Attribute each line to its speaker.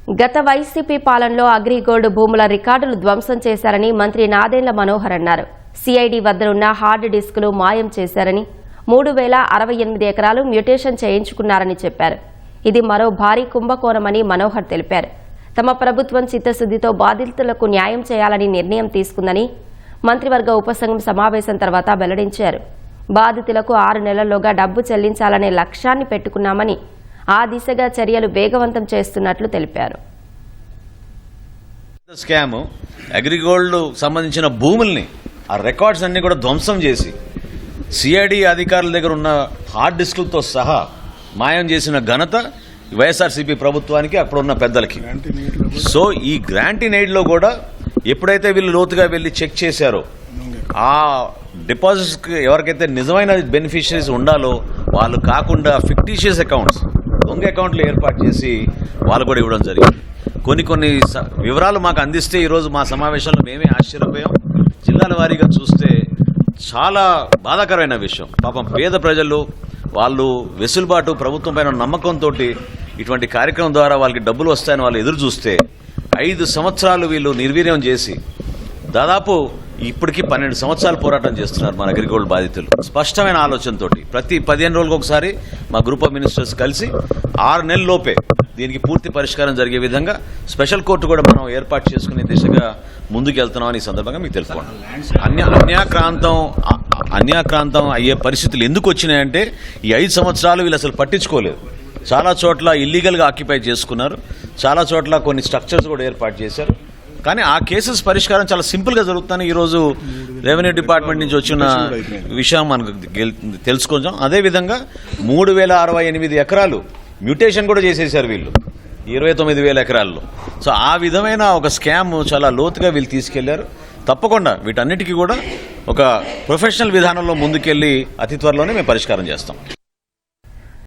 Speaker 1: గత వైసీపీ పాలనలో అగ్రిగోల్డ్ భూముల రికార్డులు ధ్వంసం చేశారని మంత్రి నాదెండ్ల మనోహర్ అన్నారు. సిఐడి వద్దనున్న హార్డ్ డిస్కులు మాయం చేశారని 3068 ఎకరాలు మ్యూటేషన్ చేయించుకున్నారని చెప్పారు. ఇది మరో భారీ కుంభకోణమని మనోహర్ తెలిపారు. తమ ప్రభుత్వం చిత్తశుద్దితో బాధితులకు న్యాయం చేయాలని నిర్ణయం తీసుకుందని మంత్రివర్గ ఉపసంఘం సమావేశం తర్వాత వెల్లడించారు. బాధితులకు 6 నెలల్లోగా డబ్బు చెల్లించాలనే లక్ష్యాన్ని పెట్టుకున్నామని, ఆ దిశగా చర్యలు వేగవంతం చేస్తున్నట్లు తెలిపారు.
Speaker 2: స్కామ్ అగ్రిగోల్డ్ సంబంధించిన భూముల్ని ఆ రికార్డ్స్ అన్ని కూడా ధ్వంసం చేసి సిఐడి అధికారుల దగ్గర ఉన్న హార్డ్ డిస్కులతో సహా మాయం చేసిన ఘనత వైఎస్ఆర్సీపీ ప్రభుత్వానికి అప్పుడున్న పెద్దలకి. సో ఈ గ్రాంటీన్ ఎయిడ్లో కూడా ఎప్పుడైతే వీళ్ళు లోతుగా వెళ్ళి చెక్ చేశారో ఆ డిపాజిట్స్కి ఎవరికైతే నిజమైన బెనిఫిషరీస్ ఉండాలో వాళ్ళు కాకుండా ఫిక్టీషియస్ అకౌంట్స్, దొంగ అకౌంట్లు ఏర్పాటు చేసి వాళ్ళు కూడా ఇవ్వడం జరిగింది. కొన్ని వివరాలు మాకు అందిస్తే ఈరోజు మా సమావేశంలో మేమే ఆశ్చర్యపోయాం. జిల్లాల వారీగా చూస్తే చాలా బాధాకరమైన విషయం. పాపం పేద ప్రజలు వాళ్ళు వెసులుబాటు ప్రభుత్వం పైన నమ్మకంతో ఇటువంటి కార్యక్రమం ద్వారా వాళ్ళకి డబ్బులు వస్తాయని వాళ్ళు ఎదురు చూస్తే 5 సంవత్సరాలు వీళ్ళు నిర్వీర్యం చేసి దాదాపు ఇప్పటికీ 12 సంవత్సరాలు పోరాటం చేస్తున్నారు మన అగ్రిగోల్డ్ బాధితులు. స్పష్టమైన ఆలోచనతో ప్రతి 15 రోజులకు ఒకసారి మా గ్రూప్ ఆఫ్ మినిస్టర్స్ కలిసి 6 నెలల్లోపే దీనికి పూర్తి పరిష్కారం జరిగే విధంగా స్పెషల్ కోర్టు కూడా మనం ఏర్పాటు చేసుకునే దిశగా ముందుకు వెళ్తున్నామని ఈ సందర్భంగా మీకు తెలుసుకోండి. అన్యాక్రాంతం అయ్యే పరిస్థితులు ఎందుకు వచ్చినాయంటే ఈ 5 సంవత్సరాలు వీళ్ళు అసలు పట్టించుకోలేదు. చాలా చోట్ల ఇల్లీగల్గా ఆక్యుపై చేసుకున్నారు, చాలా చోట్ల కొన్ని స్ట్రక్చర్స్ కూడా ఏర్పాటు చేశారు. కానీ ఆ కేసెస్ పరిష్కారం చాలా సింపుల్గా జరుగుతుందని ఈరోజు రెవెన్యూ డిపార్ట్మెంట్ నుంచి వచ్చిన విషయం మనకు తెలుసుకుంటాం. అదేవిధంగా 3068 ఎకరాలు మ్యూటేషన్ కూడా చేసేశారు వీళ్ళు 29,000 ఎకరాల్లో. సో ఆ విధమైన ఒక స్కామ్ చాలా లోతుగా వీళ్ళు తీసుకెళ్లారు. తప్పకుండా వీటన్నిటికీ కూడా ఒక ప్రొఫెషనల్ విధానంలో ముందుకెళ్లి అతి త్వరలోనే మేము పరిష్కారం చేస్తాం.